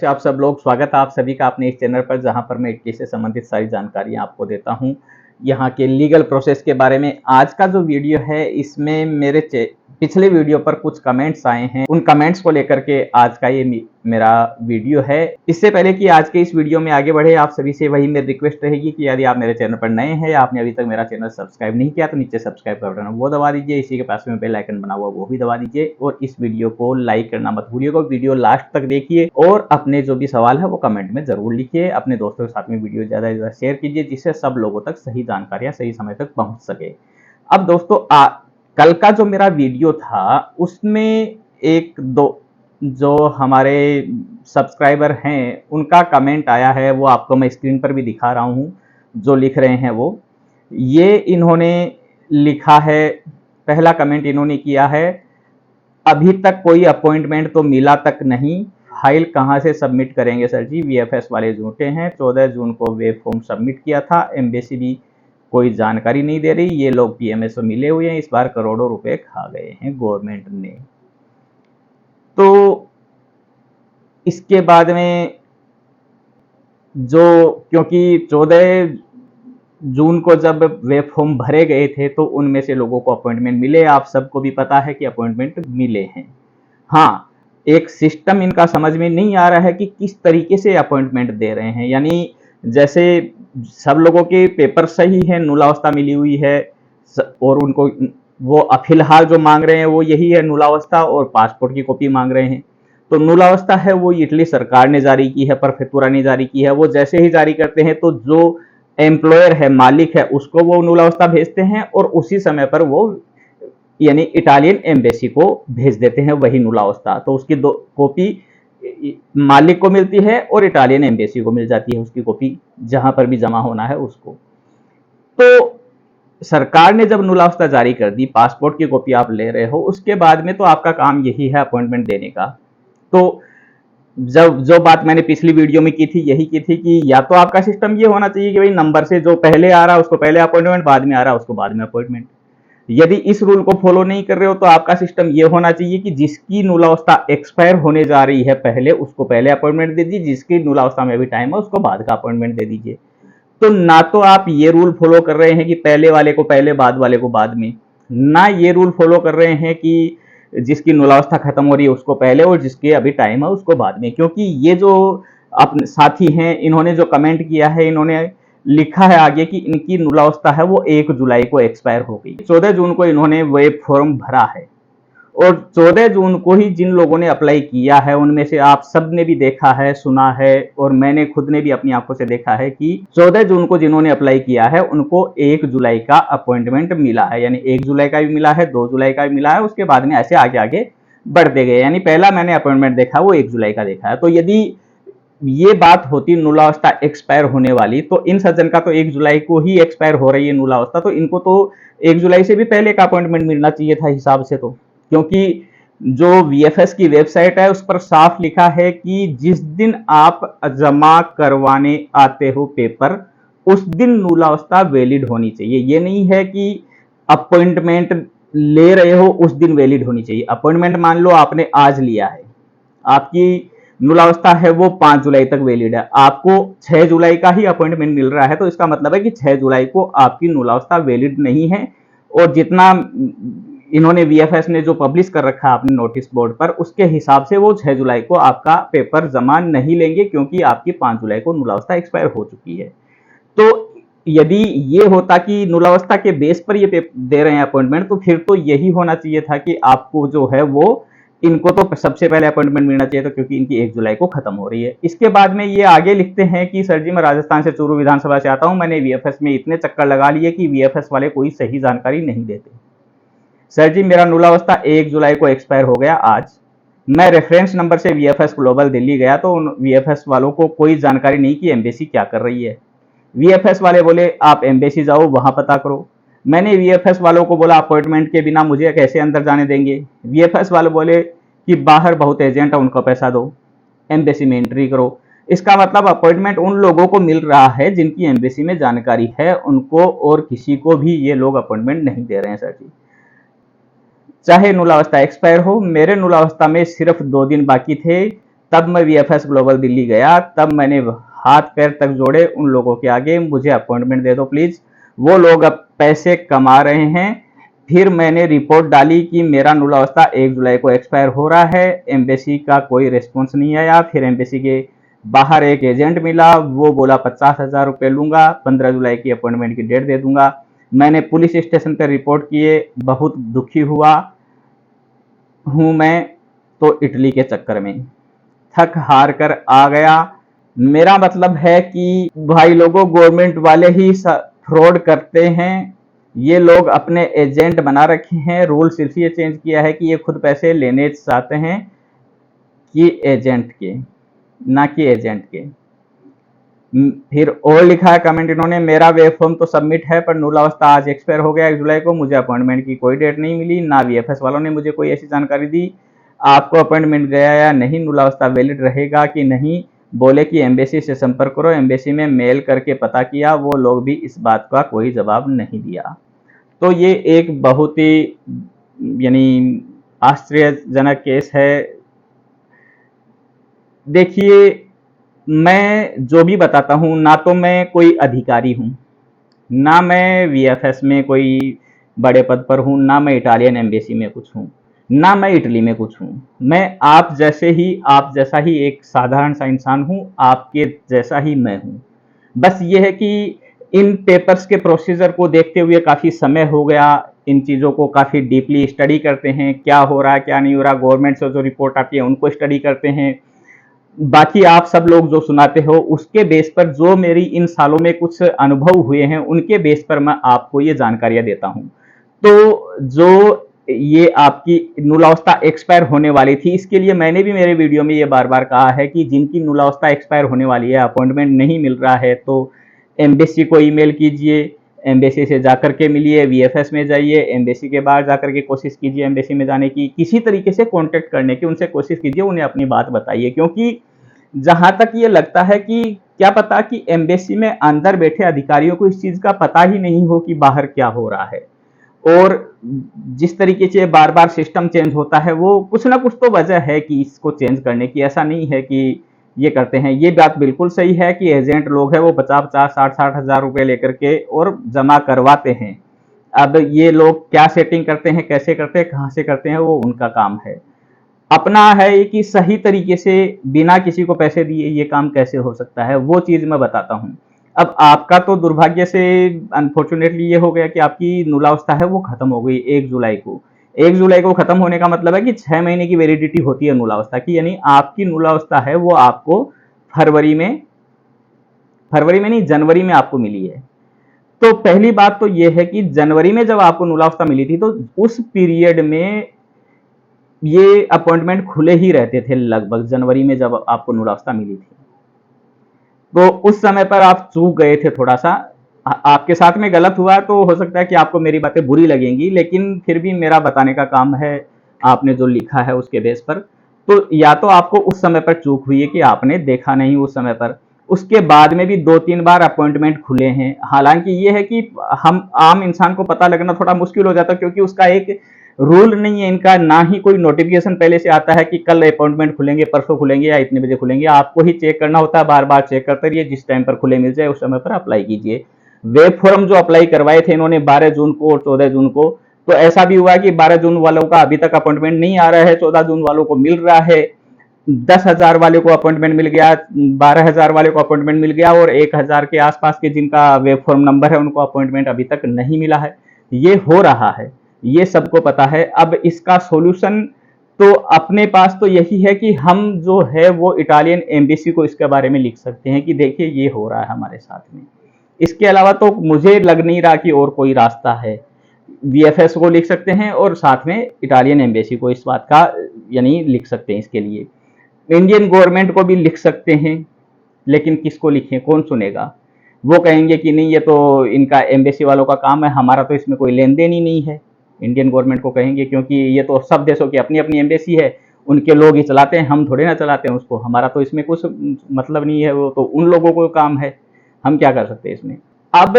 आप सब लोग स्वागत है आप सभी का अपने इस चैनल पर, जहां पर मैं इटली से संबंधित सारी जानकारियां आपको देता हूं यहां के लीगल प्रोसेस के बारे में। आज का जो वीडियो है इसमें मेरे पिछले वीडियो पर कुछ कमेंट्स आए हैं, उन कमेंट्स को लेकर के आज का ये मेरा वीडियो है। इससे पहले कि आज के इस वीडियो में आगे बढ़े, आप सभी से वही मेरी रिक्वेस्ट रहेगी कि यदि आप मेरे चैनल पर नए हैं, आपने अभी तक मेरा चैनल सब्सक्राइब नहीं किया तो नीचे सब्सक्राइब का बटन वो दबा दीजिए, इसी के पास में बेल आइकन बना हुआ वो भी दबा दीजिए और इस वीडियो को लाइक करना मत भूलिएगा। वीडियो लास्ट तक देखिए और अपने जो भी सवाल है वो कमेंट में जरूर लिखिए। अपने दोस्तों के साथ में वीडियो ज़्यादा से ज़्यादा शेयर कीजिए, जिससे सब लोगों तक सही जानकारियाँ सही समय तक पहुँच सके। अब दोस्तों कल का जो मेरा वीडियो था उसमें एक दो जो हमारे सब्सक्राइबर हैं उनका कमेंट आया है, वो आपको मैं स्क्रीन पर भी दिखा रहा हूँ। जो लिख रहे हैं वो ये इन्होंने लिखा है, पहला कमेंट इन्होंने किया है, अभी तक कोई अपॉइंटमेंट तो मिला तक नहीं, फाइल कहाँ से सबमिट करेंगे सर जी, वीएफएस वाले झूठे हैं, 14 जून को वेब फॉर्म सबमिट किया था, एम्बेसी भी कोई जानकारी नहीं दे रही, ये लोग पीएमएस से मिले हुए हैं, इस बार करोड़ों रुपए खा गए हैं गवर्नमेंट ने। तो इसके बाद में जो क्योंकि 14 जून को जब वेब फॉर्म भरे गए थे तो उनमें से लोगों को अपॉइंटमेंट मिले, आप सबको भी पता है कि अपॉइंटमेंट मिले हैं। हाँ, एक सिस्टम इनका समझ में नहीं आ रहा है कि किस तरीके से अपॉइंटमेंट दे रहे हैं। यानी जैसे सब लोगों के पेपर सही है, नूलावस्था मिली हुई है और उनको वो फिलहाल जो मांग रहे हैं वो यही है, नूलावस्था और पासपोर्ट की कॉपी मांग रहे हैं। तो नूलावस्था है वो इटली सरकार ने जारी की है, प्रेफेक्चुरा ने जारी की है। वो जैसे ही जारी करते हैं तो जो एम्प्लॉयर है, मालिक है, उसको वो नूलावस्था भेजते हैं और उसी समय पर वो यानी इटालियन एम्बेसी को भेज देते हैं वही नूलावस्था। तो उसकी दो कॉपी मालिक को मिलती है और इटालियन एम्बेसी को मिल जाती है उसकी कॉपी, जहां पर भी जमा होना है उसको। तो सरकार ने जब नूलावस्था जारी कर दी, पासपोर्ट की कॉपी आप ले रहे हो, उसके बाद में तो आपका काम यही है अपॉइंटमेंट देने का। तो जब जो बात मैंने पिछली वीडियो में की थी यही की थी कि या तो आपका सिस्टम ये होना चाहिए कि भाई नंबर से जो पहले आ रहा है उसको पहले अपॉइंटमेंट, बाद में आ रहा है उसको बाद में अपॉइंटमेंट। यदि इस रूल को फॉलो नहीं कर रहे हो तो आपका सिस्टम ये होना चाहिए कि जिसकी नूलावस्था एक्सपायर होने जा रही है पहले, उसको पहले अपॉइंटमेंट दे दीजिए, जिसकी नूलावस्था में अभी टाइम है उसको बाद का अपॉइंटमेंट दे दीजिए। तो ना तो आप ये रूल फॉलो कर रहे हैं कि पहले वाले को पहले बाद वाले को बाद में, ना ये रूल फॉलो कर रहे हैं कि जिसकी नूलावस्था खत्म हो रही है उसको पहले और जिसके अभी टाइम है उसको बाद में। क्योंकि ये जो अपने साथी हैं इन्होंने जो कमेंट किया है, इन्होंने लिखा है आगे कि इनकी नूलावस्था है वो 1 जुलाई को एक्सपायर हो गई। 14 जून को इन्होंने वेब फॉर्म भरा है और 14 जून को ही जिन लोगों ने अप्लाई किया है उनमें से आप सब ने भी देखा है, सुना है और मैंने खुद ने भी अपनी आंखों से देखा है कि 14 जून को जिन्होंने अप्लाई किया है उनको 1 जुलाई का अपॉइंटमेंट मिला है। यानी 1 जुलाई का भी मिला है, 2 जुलाई का भी मिला है, उसके बाद में ऐसे आगे आगे बढ़ते गए। यानी पहला मैंने अपॉइंटमेंट देखा वो 1 जुलाई का देखा है। तो यदि ये बात होती नूलावस्था एक्सपायर होने वाली तो इन सज्जन का तो 1 जुलाई को ही एक्सपायर हो रही है नूलावस्था, तो इनको तो 1 जुलाई से भी पहले का अपॉइंटमेंट मिलना चाहिए था हिसाब से। तो क्योंकि जो वीएफएस की वेबसाइट है उस पर साफ लिखा है कि जिस दिन आप जमा करवाने आते हो पेपर उस दिन नूलावस्था वैलिड होनी चाहिए। ये नहीं है कि अपॉइंटमेंट ले रहे हो उस दिन वैलिड होनी चाहिए। अपॉइंटमेंट मान लो आपने आज लिया है, आपकी नूलावस्था है वो 5 जुलाई तक वैलिड है, आपको 6 जुलाई का ही अपॉइंटमेंट मिल रहा है, तो इसका मतलब है कि 6 जुलाई को आपकी नूलावस्था वैलिड नहीं है। और जितना इन्होंने वीएफएस ने जो पब्लिश कर रखा है अपने नोटिस बोर्ड पर, उसके हिसाब से वो 6 जुलाई को आपका पेपर जमा नहीं लेंगे क्योंकि आपकी 5 जुलाई को नूलावस्था एक्सपायर हो चुकी है। तो यदि ये होता कि नूलावस्था के बेस पर ये दे रहे हैं अपॉइंटमेंट, तो फिर तो यही होना चाहिए था कि आपको जो है वो इनको तो सबसे पहले अपॉइंटमेंट मिलना चाहिए था क्योंकि इनकी 1 जुलाई को खत्म हो रही है। इसके बाद में ये आगे लिखते हैं कि सर जी मैं राजस्थान से चूरू विधानसभा से आता हूं, मैंने वीएफएस में इतने चक्कर लगा लिए कि वीएफएस वाले कोई सही जानकारी नहीं देते। सर जी मेरा नूलावस्था 1 जुलाई को एक्सपायर हो गया आज, मैं रेफरेंस नंबर से वीएफएस ग्लोबल दिल्ली गया तो उन वीएफएस वालों को कोई जानकारी नहीं कि एम्बेसी क्या कर रही है। वीएफएस वाले बोले आप एम्बेसी जाओ वहां पता करो। मैंने वीएफएस वालों को बोला अपॉइंटमेंट के बिना मुझे कैसे अंदर जाने देंगे। वीएफएस वाले बोले कि बाहर बहुत एजेंट है उनको पैसा दो, एम्बेसी में एंट्री करो। इसका मतलब अपॉइंटमेंट उन लोगों को मिल रहा है जिनकी एम्बेसी में जानकारी है उनको, और किसी को भी ये लोग अपॉइंटमेंट नहीं दे रहे हैं सर जी। चाहे नूलावस्था एक्सपायर हो, मेरे नूलावस्था में सिर्फ 2 दिन बाकी थे तब मैं वीएफएस ग्लोबल दिल्ली गया, तब मैंने हाथ पैर तक जोड़े उन लोगों के आगे, मुझे अपॉइंटमेंट दे दो प्लीज। वो लोग अब पैसे कमा रहे हैं। फिर मैंने रिपोर्ट डाली कि मेरा नुला अवस्था 1 जुलाई को एक्सपायर हो रहा है। एम्बेसी का कोई रिस्पॉन्स नहीं आया। फिर एम्बेसी के बाहर एक एजेंट मिला, वो बोला 50,000 रुपये लूंगा, 15 जुलाई की अपॉइंटमेंट की डेट दे दूंगा। मैंने पुलिस स्टेशन पर रिपोर्ट किए, बहुत दुखी हुआ हूं मैं तो इटली के चक्कर में थक हार कर आ गया। मेरा मतलब है कि भाई लोगों, गवर्नमेंट वाले ही फ्रॉड करते हैं। ये लोग अपने एजेंट बना रखे हैं। रूल सिर्फ ये चेंज किया है कि ये खुद पैसे लेने चाहते हैं कि एजेंट के, ना कि एजेंट के। फिर और लिखा है कमेंट इन्होंने, मेरा वेब फॉर्म तो सबमिट है पर नुला अवस्था आज एक्सपायर हो गया 1 जुलाई को, मुझे अपॉइंटमेंट की कोई डेट नहीं मिली, ना वीएफएस वालों ने मुझे कोई ऐसी जानकारी दी। आपको अपॉइंटमेंट गया या नहीं, नुला अवस्था वैलिड रहेगा कि नहीं, बोले कि एम्बेसी से संपर्क करो। एम्बेसी में मेल करके पता किया, वो लोग भी इस बात का कोई जवाब नहीं दिया। तो ये एक बहुत ही यानी आश्चर्यजनक केस है। देखिए, मैं जो भी बताता हूं, ना तो मैं कोई अधिकारी हूं, ना मैं वीएफएस में कोई बड़े पद पर हूं, ना मैं इटालियन एम्बेसी में कुछ हूं, ना मैं इटली में कुछ हूं। मैं आप जैसा ही एक साधारण सा इंसान हूं, आपके जैसा ही मैं हूं। बस ये है कि इन पेपर्स के प्रोसीजर को देखते हुए काफ़ी समय हो गया। इन चीज़ों को काफ़ी डीपली स्टडी करते हैं, क्या हो रहा है क्या नहीं हो रहा, गवर्नमेंट से जो रिपोर्ट आती है उनको स्टडी करते हैं। बाकी आप सब लोग जो सुनाते हो उसके बेस पर, जो मेरी इन सालों में कुछ अनुभव हुए हैं उनके बेस पर मैं आपको ये जानकारियां देता हूं। तो जो ये आपकी नुलावस्था एक्सपायर होने वाली थी, इसके लिए मैंने भी मेरे वीडियो में ये बार बार कहा है कि जिनकी नुलावस्था एक्सपायर होने वाली है, अपॉइंटमेंट नहीं मिल रहा है, तो एम्बेसी को ईमेल कीजिए, एम्बेसी से जाकर के मिलिए, वीएफएस में जाइए, एम्बेसी के बाहर जाकर के कोशिश कीजिए एम्बेसी में जाने की, किसी तरीके से कांटेक्ट करने की उनसे कोशिश कीजिए, उन्हें अपनी बात बताइए। क्योंकि जहां तक ये लगता है कि क्या पता कि एम्बेसी में अंदर बैठे अधिकारियों को इस चीज का पता ही नहीं हो कि बाहर क्या हो रहा है। और जिस तरीके से बार बार सिस्टम चेंज होता है, वो कुछ ना कुछ तो वजह है कि इसको चेंज करने की। ऐसा नहीं है कि ये करते हैं। ये बात बिल्कुल सही है कि एजेंट लोग हैं वो 50-50, 60-60 हजार रुपए लेकर के और जमा करवाते हैं। अब ये लोग क्या सेटिंग करते हैं, कैसे करते हैं, कहां से करते हैं, वो उनका काम है। अपना है कि सही तरीके से बिना किसी को पैसे दिए ये काम कैसे हो सकता है, वो चीज मैं बताता हूं। अब आपका तो दुर्भाग्य से अनफॉर्चुनेटली ये हो गया कि आपकी नुलावस्था है वो खत्म हो गई 1 जुलाई को। 1 जुलाई को खत्म होने का मतलब है कि 6 महीने की वैलिडिटी होती है नुलावस्था की, यानी आपकी नुलावस्था है वो आपको फरवरी में नहीं, जनवरी में आपको मिली है। तो पहली बात तो ये है कि जनवरी में जब आपको नुलावस्था मिली थी, तो उस पीरियड में ये अपॉइंटमेंट खुले ही रहते थे लगभग, जनवरी में जब आपको नुलावस्था मिली थी। तो उस समय पर आप चूक गए थे थोड़ा सा, आपके साथ में गलत हुआ, तो हो सकता है कि आपको मेरी बातें बुरी लगेंगी, लेकिन फिर भी मेरा बताने का काम है, आपने जो लिखा है उसके बेस पर। तो या तो आपको उस समय पर चूक हुई है कि आपने देखा नहीं उस समय पर। उसके बाद में भी 2-3 बार अपॉइंटमेंट खुले हैं। हालांकि ये है कि हम आम इंसान को पता लगना थोड़ा मुश्किल हो जाता है, क्योंकि उसका एक रूल नहीं है इनका, ना ही कोई नोटिफिकेशन पहले से आता है कि कल अपॉइंटमेंट खुलेंगे, परसों खुलेंगे या इतने बजे खुलेंगे। आपको ही चेक करना होता है, बार बार चेक करते रहिए, जिस टाइम पर खुले मिल जाए उस समय पर अप्लाई कीजिए। वेब फॉर्म जो अप्लाई करवाए थे इन्होंने 12 जून को और 14 जून को, तो ऐसा भी हुआ कि 12 जून वालों का अभी तक अपॉइंटमेंट नहीं आ रहा है, 14 जून वालों को मिल रहा है, 10,000 वाले को अपॉइंटमेंट मिल गया, 12,000 वाले को अपॉइंटमेंट मिल गया, और 1,000 के आसपास के जिनका वेब फॉर्म नंबर है उनको अपॉइंटमेंट अभी तक नहीं मिला है। ये हो रहा है, ये सबको पता है। अब इसका सॉल्यूशन तो अपने पास तो यही है कि हम जो है वो इटालियन एम्बेसी को इसके बारे में लिख सकते हैं कि देखिए ये हो रहा है हमारे साथ में। इसके अलावा तो मुझे लग नहीं रहा कि और कोई रास्ता है। वीएफएस को लिख सकते हैं और साथ में इटालियन एम्बेसी को इस बात का यानी लिख सकते हैं। इसके लिए इंडियन गवर्नमेंट को भी लिख सकते हैं, लेकिन किसको लिखें, कौन सुनेगा? वो कहेंगे कि नहीं ये तो इनका एम्बेसी वालों का काम है, हमारा तो इसमें कोई लेन देन ही नहीं है। इंडियन गवर्नमेंट को कहेंगे, क्योंकि ये तो सब देशों की अपनी अपनी एम्बेसी है, उनके लोग ही चलाते हैं, हम थोड़े ना चलाते हैं उसको, हमारा तो इसमें कुछ मतलब नहीं है, वो तो उन लोगों को काम है, हम क्या कर सकते हैं इसमें। अब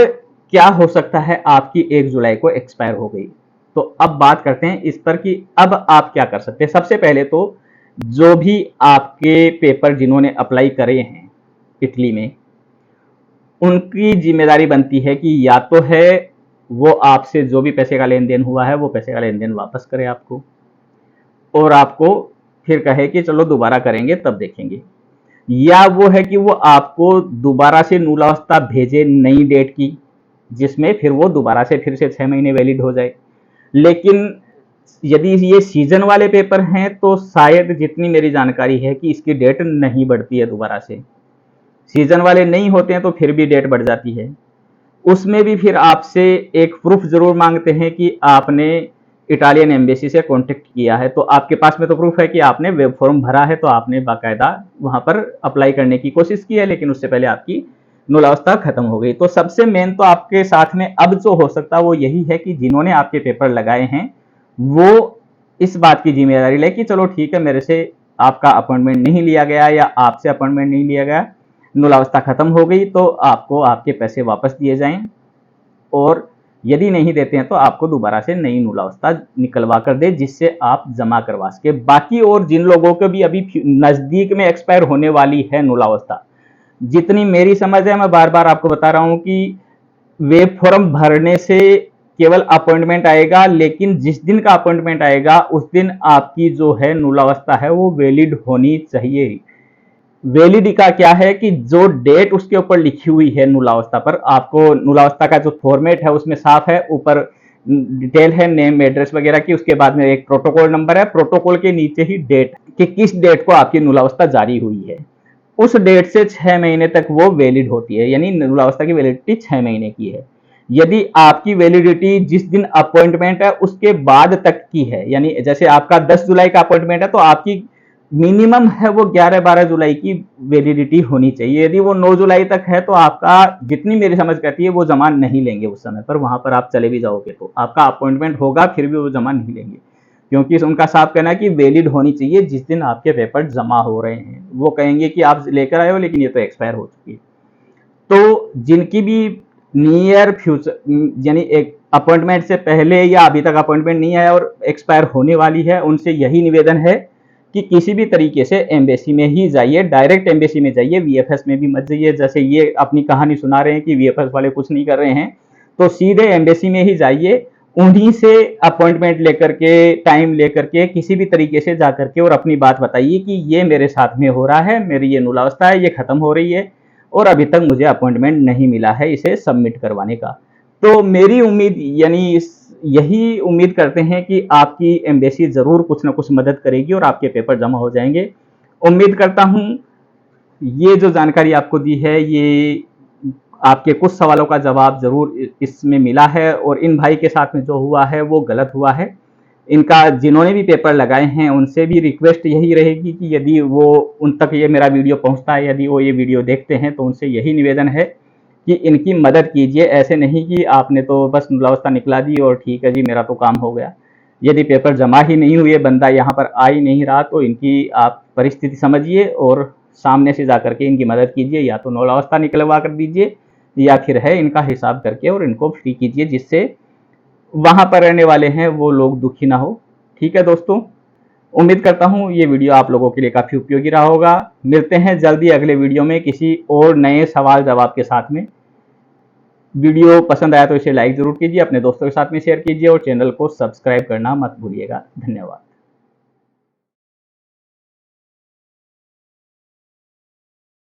क्या हो सकता है, आपकी 1 जुलाई को एक्सपायर हो गई, तो अब बात करते हैं इस पर कि अब आप क्या कर सकते हैं। सबसे पहले तो जो भी आपके पेपर जिन्होंने अप्लाई करे हैं इटली में, उनकी जिम्मेदारी बनती है कि या तो है वो आपसे जो भी पैसे का लेन देन हुआ है वो पैसे का लेन देन वापस करे आपको, और आपको फिर कहे कि चलो दोबारा करेंगे तब देखेंगे, या वो है कि वो आपको दोबारा से नूलावस्था भेजे नई डेट की, जिसमें फिर वो दोबारा से फिर से 6 महीने वैलिड हो जाए। लेकिन यदि ये सीजन वाले पेपर हैं तो शायद जितनी मेरी जानकारी है कि इसकी डेट नहीं बढ़ती है दोबारा से। सीजन वाले नहीं होते हैं तो फिर भी डेट बढ़ जाती है। उसमें भी फिर आपसे एक प्रूफ जरूर मांगते हैं कि आपने इटालियन एम्बेसी से कांटेक्ट किया है, तो आपके पास में तो प्रूफ है कि आपने वेब फॉर्म भरा है, तो आपने बाकायदा वहां पर अप्लाई करने की कोशिश की है, लेकिन उससे पहले आपकी नूलावस्था खत्म हो गई। तो सबसे मेन तो आपके साथ में अब जो हो सकता है वो यही है कि जिन्होंने आपके पेपर लगाए हैं वो इस बात की जिम्मेदारी ले कि चलो ठीक है, मेरे से आपका अपॉइंटमेंट नहीं लिया गया या आपसे अपॉइंटमेंट नहीं लिया गया, नूलावस्था खत्म हो गई, तो आपको आपके पैसे वापस दिए जाएं, और यदि नहीं देते हैं तो आपको दोबारा से नई नूलावस्था निकलवा कर दे, जिससे आप जमा करवा सके। बाकी और जिन लोगों को भी अभी नजदीक में एक्सपायर होने वाली है नूलावस्था, जितनी मेरी समझ है, मैं बार बार आपको बता रहा हूं कि वेब फॉर्म भरने से केवल अपॉइंटमेंट आएगा, लेकिन जिस दिन का अपॉइंटमेंट आएगा उस दिन आपकी जो है नूलावस्था है वो वैलिड होनी चाहिए। वैलिड का क्या है कि जो डेट उसके ऊपर लिखी हुई है नूलावस्था पर, आपको नूलावस्था का जो फॉर्मेट है उसमें साफ है, ऊपर डिटेल है नेम एड्रेस वगैरह की, उसके बाद में एक प्रोटोकॉल नंबर है, प्रोटोकॉल के नीचे ही डेट कि किस डेट को आपकी नूलावस्था जारी हुई है, उस डेट से 6 महीने तक वो वैलिड होती है, यानी नूलावस्था की वैलिडिटी 6 महीने की है। यदि आपकी वैलिडिटी जिस दिन अपॉइंटमेंट है उसके बाद तक की है, यानी जैसे आपका 10 जुलाई का अपॉइंटमेंट है तो आपकी मिनिमम है वो 11-12 जुलाई की वैलिडिटी होनी चाहिए। यदि वो 9 जुलाई तक है तो आपका, जितनी मेरी समझ कहती है, वो जमा नहीं लेंगे उस समय पर, वहां पर आप चले भी जाओगे तो आपका अपॉइंटमेंट होगा फिर भी वो जमा नहीं लेंगे, क्योंकि उनका साफ कहना है कि वैलिड होनी चाहिए जिस दिन आपके पेपर जमा हो रहे हैं। वो कहेंगे कि आप लेकर आए हो लेकिन ये तो एक्सपायर हो चुकी है। तो जिनकी भी नियर फ्यूचर यानी एक अपॉइंटमेंट से पहले या अभी तक अपॉइंटमेंट नहीं आया और एक्सपायर होने वाली है, उनसे यही निवेदन है कि किसी भी तरीके से एम्बेसी में ही जाइए, डायरेक्ट एम्बेसी में जाइए, वीएफएस में भी मत जाइए। जैसे ये अपनी कहानी सुना रहे हैं कि वीएफएस वाले कुछ नहीं कर रहे हैं, तो सीधे एम्बेसी में ही जाइए, उन्हीं से अपॉइंटमेंट लेकर के, टाइम लेकर के, किसी भी तरीके से जाकर के और अपनी बात बताइए कि ये मेरे साथ में हो रहा है, मेरी ये नूलावस्था है, ये खत्म हो रही है और अभी तक मुझे अपॉइंटमेंट नहीं मिला है इसे सबमिट करवाने का। तो मेरी उम्मीद, यानी यही उम्मीद करते हैं कि आपकी एम्बेसी जरूर कुछ ना कुछ मदद करेगी और आपके पेपर जमा हो जाएंगे। उम्मीद करता हूं ये जो जानकारी आपको दी है, ये आपके कुछ सवालों का जवाब जरूर इसमें मिला है, और इन भाई के साथ में जो हुआ है वो गलत हुआ है। इनका जिन्होंने भी पेपर लगाए हैं उनसे भी रिक्वेस्ट यही रहेगी कि यदि वो उन तक ये मेरा वीडियो पहुंचता है, यदि वो ये वीडियो देखते हैं, तो उनसे यही निवेदन है कि इनकी मदद कीजिए। ऐसे नहीं कि आपने तो बस नूलावस्था निकला दी और ठीक है जी मेरा तो काम हो गया। यदि पेपर जमा ही नहीं हुए, बंदा यहाँ पर आ ही नहीं रहा, तो इनकी आप परिस्थिति समझिए और सामने से जाकर के इनकी मदद कीजिए, या तो नूलावस्था निकलवा कर दीजिए या फिर है इनका हिसाब करके और इनको फ्री कीजिए, जिससे वहां पर रहने वाले हैं वो लोग दुखी ना हो। ठीक है दोस्तों, उम्मीद करता हूं ये वीडियो आप लोगों के लिए काफी उपयोगी रहा होगा। मिलते हैं जल्दी अगले वीडियो में किसी और नए सवाल जवाब के साथ में। वीडियो पसंद आया तो इसे लाइक जरूर कीजिए, अपने दोस्तों के साथ में शेयर कीजिए और चैनल को सब्सक्राइब करना मत भूलिएगा। धन्यवाद।